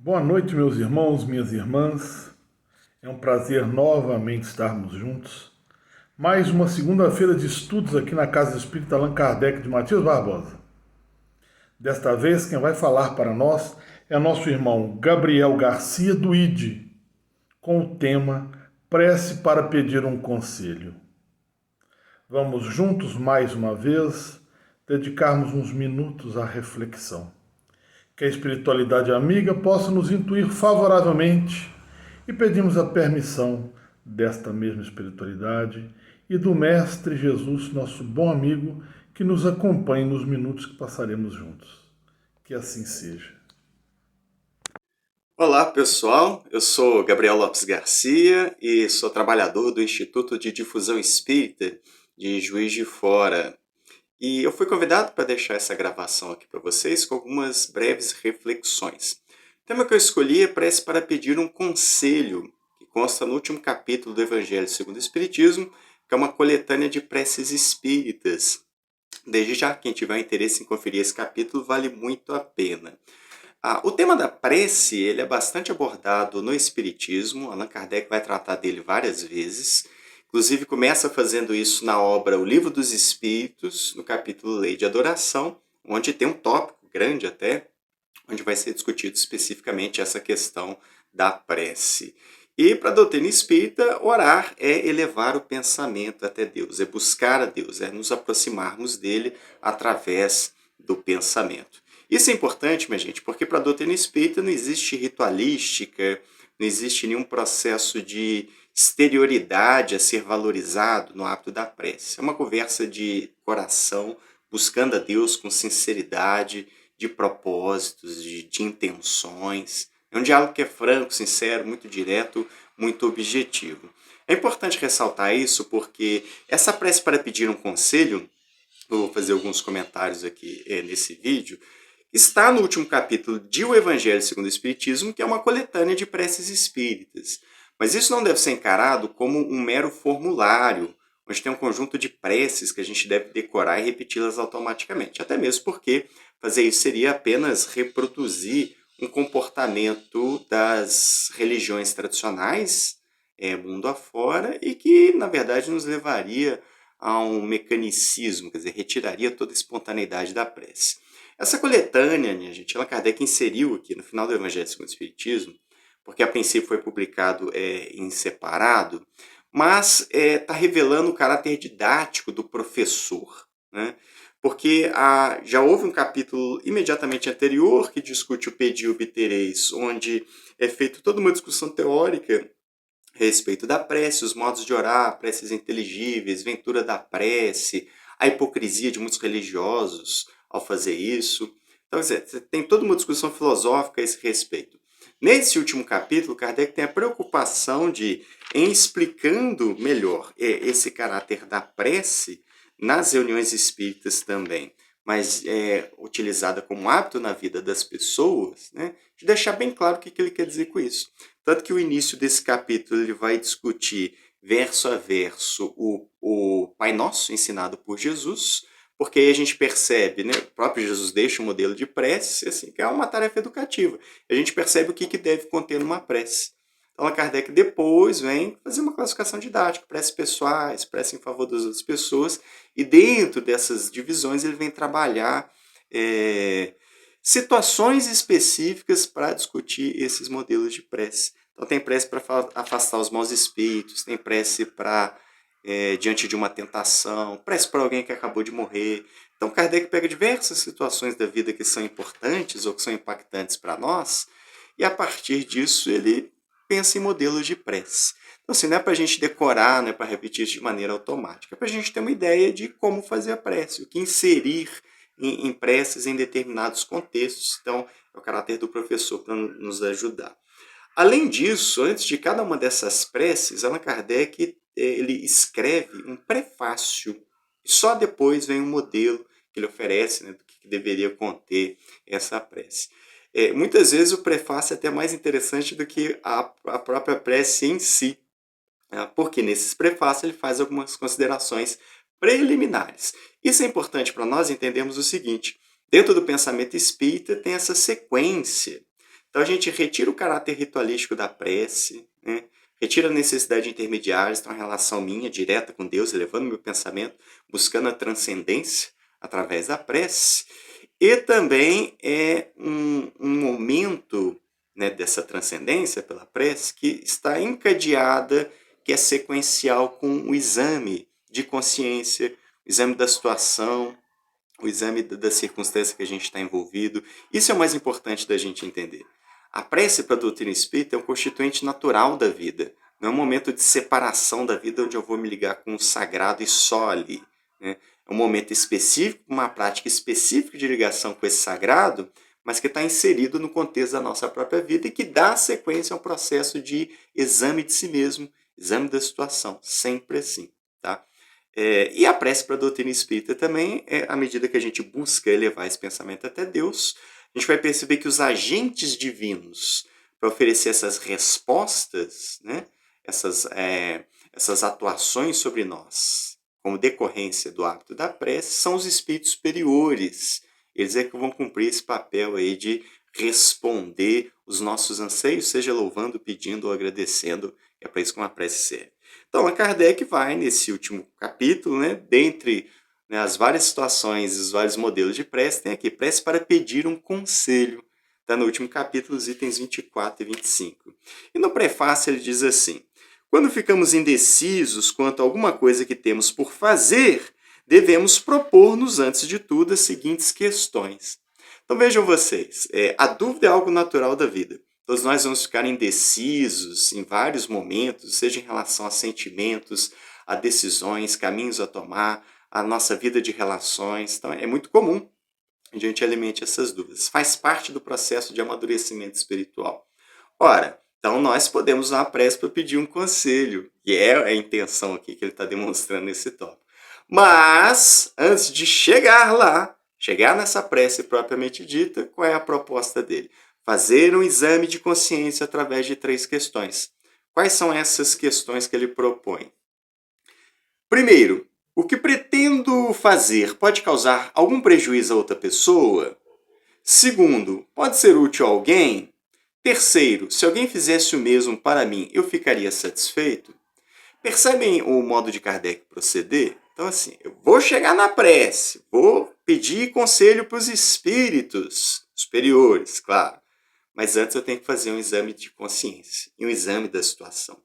Boa noite, meus irmãos, minhas irmãs. É um prazer novamente estarmos juntos. Mais uma segunda-feira de estudos aqui na Casa Espírita Allan Kardec de Matias Barbosa. Desta vez, quem vai falar para nós é nosso irmão Gabriel Garcia do ID, com o tema Prece para pedir um conselho. Vamos juntos mais uma vez dedicarmos uns minutos à reflexão. Que a espiritualidade amiga possa nos intuir favoravelmente e pedimos a permissão desta mesma espiritualidade e do Mestre Jesus, nosso bom amigo, que nos acompanhe nos minutos que passaremos juntos. Que assim seja. Olá, pessoal. Eu sou Gabriel Lopes Garcia e sou trabalhador do Instituto de Difusão Espírita de Juiz de Fora. E eu fui convidado para deixar essa gravação aqui para vocês com algumas breves reflexões. O tema que eu escolhi é prece para pedir um conselho, que consta no último capítulo do Evangelho segundo o Espiritismo, que é uma coletânea de preces espíritas. Desde já, quem tiver interesse em conferir esse capítulo, vale muito a pena. O tema da prece ele é bastante abordado no Espiritismo. Allan Kardec vai tratar dele várias vezes. Inclusive, começa fazendo isso na obra O Livro dos Espíritos, no capítulo Lei de Adoração, onde tem um tópico grande até, onde vai ser discutido especificamente essa questão da prece. E para a doutrina espírita, orar é elevar o pensamento até Deus, é buscar a Deus, é nos aproximarmos dele através do pensamento. Isso é importante, minha gente, porque para a doutrina espírita não existe ritualística, não existe nenhum processo de exterioridade a ser valorizado no hábito da prece. É uma conversa de coração, buscando a Deus com sinceridade, de propósitos, de intenções. É um diálogo que é franco, sincero, muito direto, muito objetivo. É importante ressaltar isso porque essa prece para pedir um conselho, vou fazer alguns comentários aqui nesse vídeo, está no último capítulo de O Evangelho segundo o Espiritismo, que é uma coletânea de preces espíritas. Mas isso não deve ser encarado como um mero formulário, onde tem um conjunto de preces que a gente deve decorar e repeti-las automaticamente. Até mesmo porque fazer isso seria apenas reproduzir um comportamento das religiões tradicionais, mundo afora, e que, na verdade, nos levaria a um mecanicismo, quer dizer, retiraria toda a espontaneidade da prece. Essa coletânea, minha gente, Allan Kardec inseriu aqui no final do Evangelho segundo o Espiritismo, porque a princípio foi publicado em separado, mas está revelando o caráter didático do professor, né? Porque já houve um capítulo imediatamente anterior que discute o pedi e obtereis, onde é feita toda uma discussão teórica a respeito da prece, os modos de orar, preces inteligíveis, ventura da prece, a hipocrisia de muitos religiosos ao fazer isso. Então, você tem toda uma discussão filosófica a esse respeito. Nesse último capítulo, Kardec tem a preocupação de, em explicando melhor esse caráter da prece, nas reuniões espíritas também, mas utilizada como hábito na vida das pessoas, né, de deixar bem claro o que ele quer dizer com isso. Tanto que o início desse capítulo ele vai discutir verso a verso o Pai Nosso ensinado por Jesus, porque aí a gente percebe, né, o próprio Jesus deixa um modelo de prece, assim, que é uma tarefa educativa. A gente percebe o que deve conter numa prece. Então, Allan Kardec depois vem fazer uma classificação didática, preces pessoais, prece em favor das outras pessoas, e dentro dessas divisões ele vem trabalhar situações específicas para discutir esses modelos de prece. Então tem prece para afastar os maus espíritos, tem prece para diante de uma tentação, prece para alguém que acabou de morrer. Então Kardec pega diversas situações da vida que são importantes ou que são impactantes para nós, e a partir disso ele pensa em modelos de prece. Então assim, não é para a gente decorar, não é para repetir isso de maneira automática, é para a gente ter uma ideia de como fazer a prece, o que inserir em preces em determinados contextos. Então é o caráter do professor para nos ajudar. Além disso, antes de cada uma dessas preces, Allan Kardec ele escreve um prefácio. E só depois vem um modelo que ele oferece, né, do que deveria conter essa prece. Muitas vezes o prefácio é até mais interessante do que a própria prece em si, né, porque nesses prefácios ele faz algumas considerações preliminares. Isso é importante para nós entendermos o seguinte: dentro do pensamento espírita tem essa sequência. Então a gente retira o caráter ritualístico da prece, né? Retira a necessidade de intermediários, então a relação minha direta com Deus, elevando meu pensamento, buscando a transcendência através da prece. E também é um momento, né, dessa transcendência pela prece que está encadeada, que é sequencial com o exame de consciência, o exame da situação, o exame da circunstância que a gente está envolvido. Isso é o mais importante da gente entender. A prece para a doutrina espírita é um constituinte natural da vida. Não é um momento de separação da vida onde eu vou me ligar com o sagrado e só ali, né? É um momento específico, uma prática específica de ligação com esse sagrado, mas que está inserido no contexto da nossa própria vida e que dá sequência a um processo de exame de si mesmo, exame da situação, sempre assim, tá? E a prece para a doutrina espírita também, à medida que a gente busca elevar esse pensamento até Deus, a gente vai perceber que os agentes divinos para oferecer essas respostas, né, essas atuações sobre nós, como decorrência do hábito da prece, são os espíritos superiores. Eles é que vão cumprir esse papel aí de responder os nossos anseios, seja louvando, pedindo ou agradecendo. É para isso que uma prece serve. Então, Allan Kardec vai, nesse último capítulo, né, dentre, né, as várias situações e os vários modelos de prece, tem aqui prece para pedir um conselho. Está no último capítulo, os itens 24 e 25. E no prefácio ele diz assim: quando ficamos indecisos quanto a alguma coisa que temos por fazer, devemos propor-nos, antes de tudo, as seguintes questões. Então vejam vocês, a dúvida é algo natural da vida. Todos nós vamos ficar indecisos em vários momentos, seja em relação a sentimentos, a decisões, caminhos a tomar, a nossa vida de relações. Então é muito comum a gente alimente essas dúvidas. Faz parte do processo de amadurecimento espiritual. Ora, então nós podemos usar a prece para pedir um conselho, e é a intenção aqui que ele está demonstrando nesse tópico. Mas, antes de chegar lá, chegar nessa prece propriamente dita, qual é a proposta dele? Fazer um exame de consciência através de 3 questões. Quais são essas questões que ele propõe? Primeiro, o que pretendo fazer pode causar algum prejuízo a outra pessoa? Segundo, pode ser útil a alguém? Terceiro, se alguém fizesse o mesmo para mim, eu ficaria satisfeito? Percebem o modo de Kardec proceder? Então, assim, eu vou chegar na prece, vou pedir conselho para os espíritos superiores, claro. Mas antes eu tenho que fazer um exame de consciência e um exame da situação.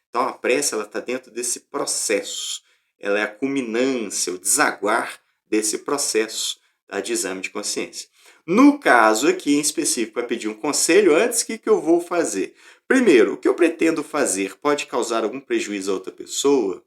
Então, a prece está dentro desse processo. Ela é a culminância, o desaguar desse processo, tá, de exame de consciência. No caso aqui, em específico, para pedir um conselho, antes, o que eu vou fazer? Primeiro, o que eu pretendo fazer pode causar algum prejuízo a outra pessoa?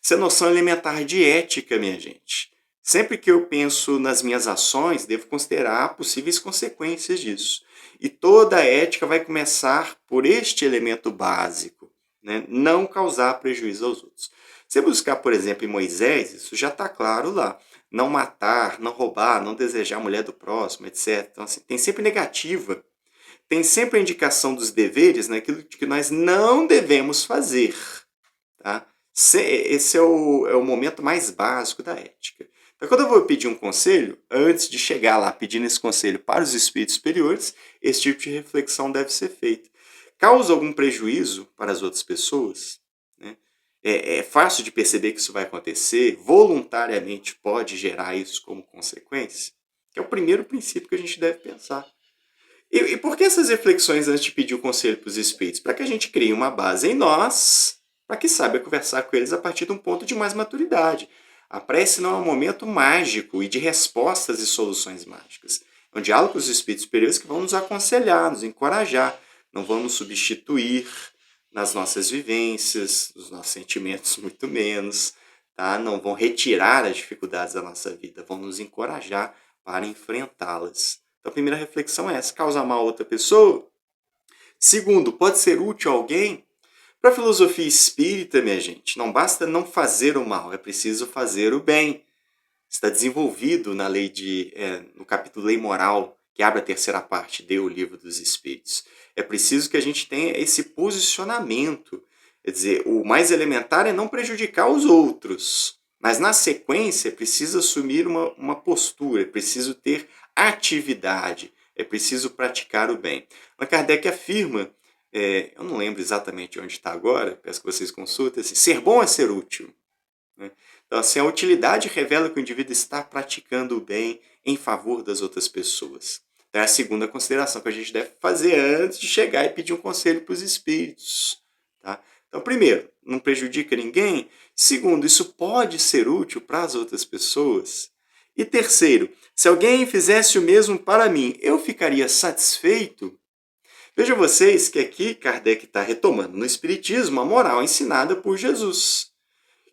Isso é noção elementar de ética, minha gente. Sempre que eu penso nas minhas ações, devo considerar possíveis consequências disso. E toda a ética vai começar por este elemento básico, né? Não causar prejuízo aos outros. Se buscar, por exemplo, em Moisés, isso já está claro lá. Não matar, não roubar, não desejar a mulher do próximo, etc. Então, assim, tem sempre negativa. Tem sempre a indicação dos deveres naquilo que nós não devemos fazer. Tá? Esse é o momento mais básico da ética. Então, quando eu vou pedir um conselho, antes de chegar lá pedindo esse conselho para os espíritos superiores, esse tipo de reflexão deve ser feita. Causa algum prejuízo para as outras pessoas? Né? É fácil de perceber que isso vai acontecer, voluntariamente pode gerar isso como consequência? Que é o primeiro princípio que a gente deve pensar. E por que essas reflexões antes de pedir o conselho para os espíritos? Para que a gente crie uma base em nós, para que saiba conversar com eles a partir de um ponto de mais maturidade. A prece não é um momento mágico e de respostas e soluções mágicas. É um diálogo com os espíritos superiores que vão nos aconselhar, nos encorajar, não vão nos substituir nas nossas vivências, nos nossos sentimentos muito menos, tá? Não vão retirar as dificuldades da nossa vida, vão nos encorajar para enfrentá-las. Então a primeira reflexão é essa: causar mal a outra pessoa? Segundo, pode ser útil a alguém? Para a filosofia espírita, minha gente, não basta não fazer o mal, é preciso fazer o bem. Está desenvolvido na lei no capítulo Lei Moral, que abre a terceira parte do Livro dos Espíritos. É preciso que a gente tenha esse posicionamento. Quer dizer, o mais elementar é não prejudicar os outros. Mas, na sequência, é preciso assumir uma postura, é preciso ter atividade, é preciso praticar o bem. Allan Kardec afirma, eu não lembro exatamente onde está agora, peço que vocês consultem, assim, ser bom é ser útil. Né? Então, assim, a utilidade revela que o indivíduo está praticando o bem em favor das outras pessoas. Então, é a segunda consideração que a gente deve fazer antes de chegar e pedir um conselho para os espíritos. Tá? Então, primeiro, não prejudica ninguém. Segundo, isso pode ser útil para as outras pessoas. E terceiro, se alguém fizesse o mesmo para mim, eu ficaria satisfeito? Vejam vocês que aqui Kardec está retomando no Espiritismo a moral ensinada por Jesus,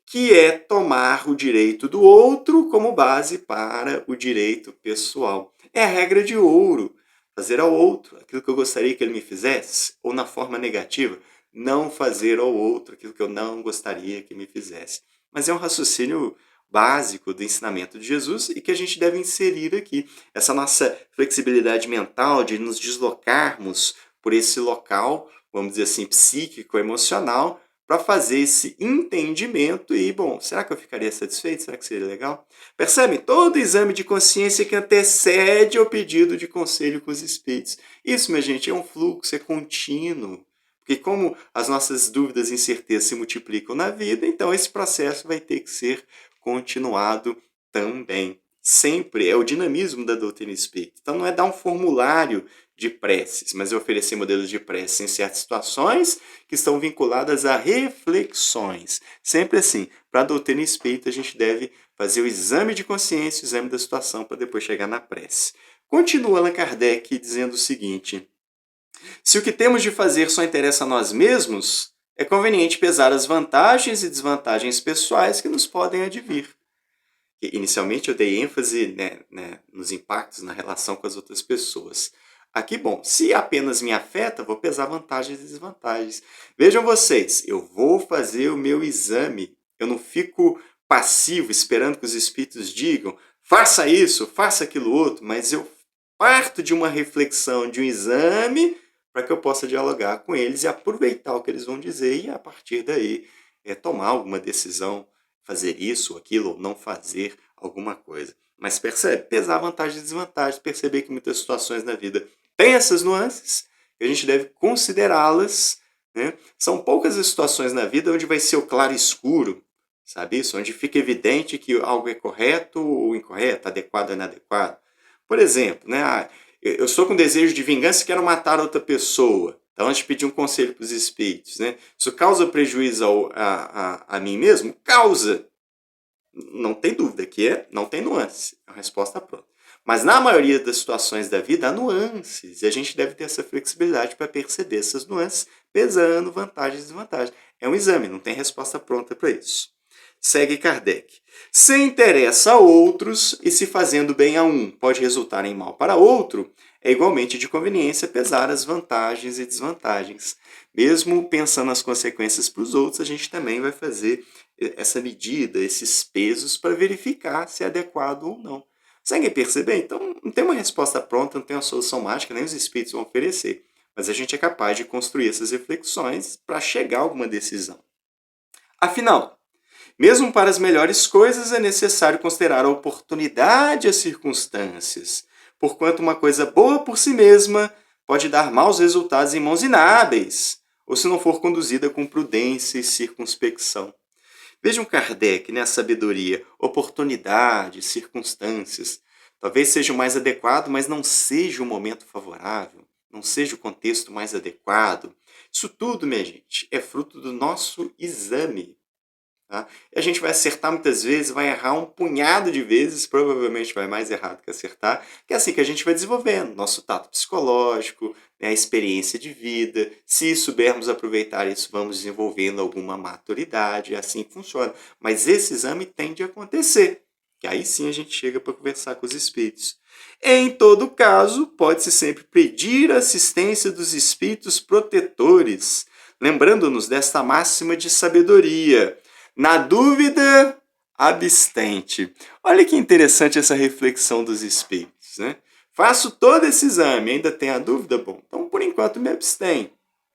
que é tomar o direito do outro como base para o direito pessoal. É a regra de ouro. Fazer ao outro aquilo que eu gostaria que ele me fizesse, ou na forma negativa, não fazer ao outro aquilo que eu não gostaria que me fizesse. Mas é um raciocínio básico do ensinamento de Jesus e que a gente deve inserir aqui. Essa nossa flexibilidade mental de nos deslocarmos por esse local, vamos dizer assim, psíquico, emocional, para fazer esse entendimento e, bom, será que eu ficaria satisfeito? Será que seria legal? Percebe? Todo exame de consciência que antecede ao pedido de conselho com os espíritos. Isso, minha gente, é um fluxo, é contínuo. Porque como as nossas dúvidas e incertezas se multiplicam na vida, então esse processo vai ter que ser continuado também. Sempre é o dinamismo da doutrina espírita. Então não é dar um formulário de preces, mas é oferecer modelos de prece em certas situações que estão vinculadas a reflexões. Sempre assim, para a doutrina espírita a gente deve fazer o exame de consciência, o exame da situação, para depois chegar na prece. Continua Allan Kardec dizendo o seguinte: se o que temos de fazer só interessa a nós mesmos, é conveniente pesar as vantagens e desvantagens pessoais que nos podem advir. Inicialmente eu dei ênfase nos impactos na relação com as outras pessoas. Aqui, bom, se apenas me afeta, vou pesar vantagens e desvantagens. Vejam vocês, eu vou fazer o meu exame. Eu não fico passivo esperando que os espíritos digam faça isso, faça aquilo outro, mas eu parto de uma reflexão, de um exame, para que eu possa dialogar com eles e aproveitar o que eles vão dizer e, a partir daí, tomar alguma decisão, fazer isso, aquilo, ou não fazer alguma coisa. Mas percebe? Pesar vantagens e desvantagens, perceber que muitas situações na vida têm essas nuances, e a gente deve considerá-las. Né? São poucas as situações na vida onde vai ser o claro e escuro, sabe isso? Onde fica evidente que algo é correto ou incorreto, adequado ou inadequado. Por exemplo, né? Eu estou com desejo de vingança e quero matar outra pessoa. Então, antes de pedir um conselho para os espíritos, né? Isso causa prejuízo a mim mesmo? Causa. Não tem dúvida que não tem nuance. A resposta pronta. Mas na maioria das situações da vida há nuances. E a gente deve ter essa flexibilidade para perceber essas nuances, pesando vantagens e desvantagens. É um exame, não tem resposta pronta para isso. Segue Kardec. Se interessa a outros e se fazendo bem a um pode resultar em mal para outro, é igualmente de conveniência pesar as vantagens e desvantagens. Mesmo pensando nas consequências para os outros, a gente também vai fazer essa medida, esses pesos, para verificar se é adequado ou não. Consegue perceber? Então, não tem uma resposta pronta, não tem uma solução mágica, nem os espíritos vão oferecer. Mas a gente é capaz de construir essas reflexões para chegar a alguma decisão. Afinal, mesmo para as melhores coisas é necessário considerar a oportunidade e as circunstâncias, porquanto uma coisa boa por si mesma pode dar maus resultados em mãos inábeis, ou se não for conduzida com prudência e circunspecção. Vejam Kardec, né, a sabedoria, oportunidade, circunstâncias. Talvez seja o mais adequado, mas não seja o momento favorável, não seja o contexto mais adequado. Isso tudo, minha gente, é fruto do nosso exame. Tá? E a gente vai acertar muitas vezes, vai errar um punhado de vezes, provavelmente vai mais errado que acertar, que é assim que a gente vai desenvolvendo nosso tato psicológico, né, a experiência de vida. Se soubermos aproveitar isso, vamos desenvolvendo alguma maturidade, é assim que funciona. Mas esse exame tem de acontecer, que aí sim a gente chega para conversar com os espíritos. Em todo caso, pode-se sempre pedir a assistência dos espíritos protetores, lembrando-nos desta máxima de sabedoria. Na dúvida, abstente. Olha que interessante essa reflexão dos espíritos, né? Faço todo esse exame, ainda tem a dúvida? Bom, então por enquanto me abstenho.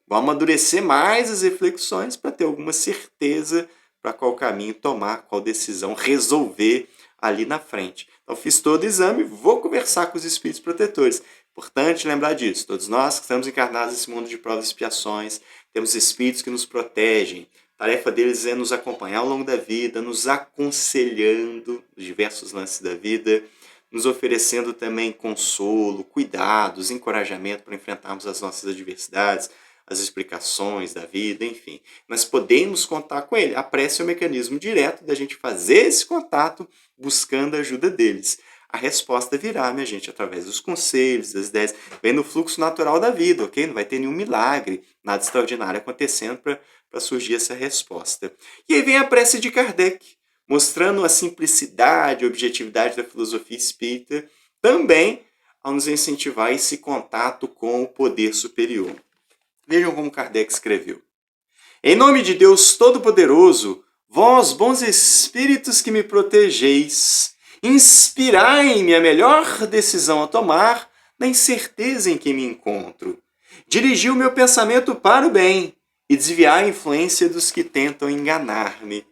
Vou amadurecer mais as reflexões para ter alguma certeza para qual caminho tomar, qual decisão resolver ali na frente. Então fiz todo o exame, vou conversar com os espíritos protetores. Importante lembrar disso. Todos nós que estamos encarnados nesse mundo de provas e expiações, temos espíritos que nos protegem. A tarefa deles é nos acompanhar ao longo da vida, nos aconselhando nos diversos lances da vida, nos oferecendo também consolo, cuidados, encorajamento para enfrentarmos as nossas adversidades, as explicações da vida, enfim. Nós podemos contar com ele. A prece é o mecanismo direto da gente fazer esse contato buscando a ajuda deles. A resposta virá, minha gente, através dos conselhos, das ideias. Vem no fluxo natural da vida, ok? Não vai ter nenhum milagre, nada extraordinário acontecendo para surgir essa resposta. E aí vem a prece de Kardec, mostrando a simplicidade e objetividade da filosofia espírita, também ao nos incentivar esse contato com o poder superior. Vejam como Kardec escreveu. Em nome de Deus Todo-Poderoso, vós, bons espíritos que me protegeis, inspirai-me a melhor decisão a tomar na incerteza em que me encontro. Dirigi o meu pensamento para o bem e desviar a influência dos que tentam enganar-me.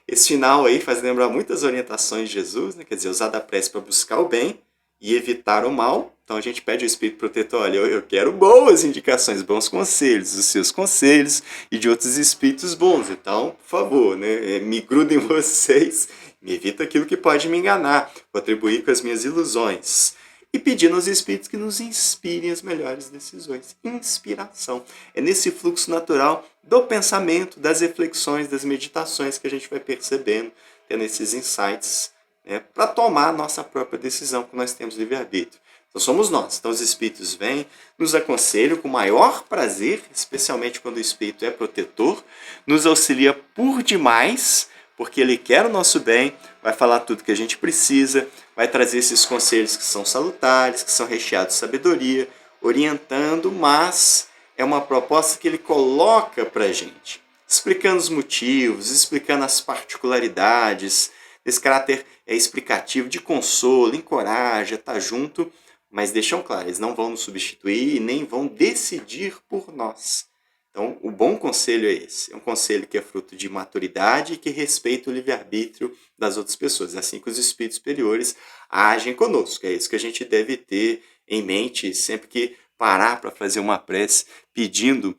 Esse final aí faz lembrar muitas orientações de Jesus, né? Quer dizer, usar da prece para buscar o bem e evitar o mal. Então a gente pede ao Espírito Protetor, olha, eu quero boas indicações, bons conselhos, os seus conselhos e de outros espíritos bons. Então, por favor, né, me grudo em vocês, me evita aquilo que pode me enganar, contribuir com as minhas ilusões. E pedindo aos espíritos que nos inspirem as melhores decisões. Inspiração. É nesse fluxo natural do pensamento, das reflexões, das meditações que a gente vai percebendo, tendo esses insights, né, para tomar a nossa própria decisão, que nós temos livre-arbítrio. Então somos nós. Então os espíritos vêm, nos aconselham com maior prazer, especialmente quando o espírito é protetor, nos auxilia por demais, porque ele quer o nosso bem, vai falar tudo que a gente precisa, vai trazer esses conselhos que são salutares, que são recheados de sabedoria, orientando, mas é uma proposta que ele coloca para a gente, explicando os motivos, explicando as particularidades, esse caráter explicativo de consolo, encoraja, tá junto, mas deixam claro, eles não vão nos substituir e nem vão decidir por nós. Então, o bom conselho é esse. É um conselho que é fruto de maturidade e que respeita o livre-arbítrio das outras pessoas. É assim que os espíritos superiores agem conosco. É isso que a gente deve ter em mente sempre que parar para fazer uma prece pedindo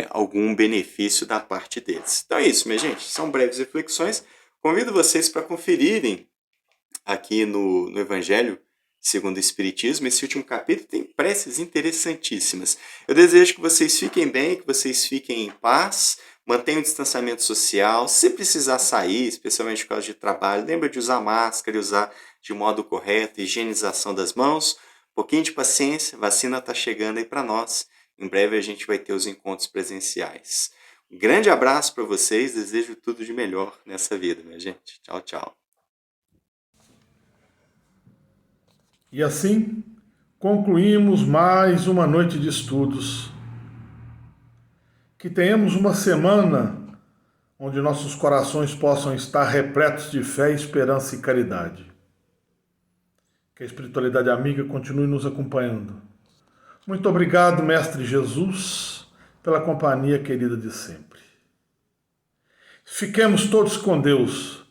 algum benefício da parte deles. Então é isso, minha gente. São breves reflexões. Convido vocês para conferirem aqui no Evangelho segundo o Espiritismo. Esse último capítulo tem preces interessantíssimas. Eu desejo que vocês fiquem bem, que vocês fiquem em paz, mantenham o distanciamento social. Se precisar sair, especialmente por causa de trabalho, lembra de usar máscara e usar de modo correto, higienização das mãos. Um pouquinho de paciência, vacina está chegando aí para nós. Em breve a gente vai ter os encontros presenciais. Um grande abraço para vocês, desejo tudo de melhor nessa vida, minha gente. Tchau, tchau. E assim, concluímos mais uma noite de estudos. Que tenhamos uma semana onde nossos corações possam estar repletos de fé, esperança e caridade. Que a espiritualidade amiga continue nos acompanhando. Muito obrigado, Mestre Jesus, pela companhia querida de sempre. Fiquemos todos com Deus,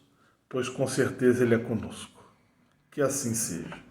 pois com certeza Ele é conosco. Que assim seja.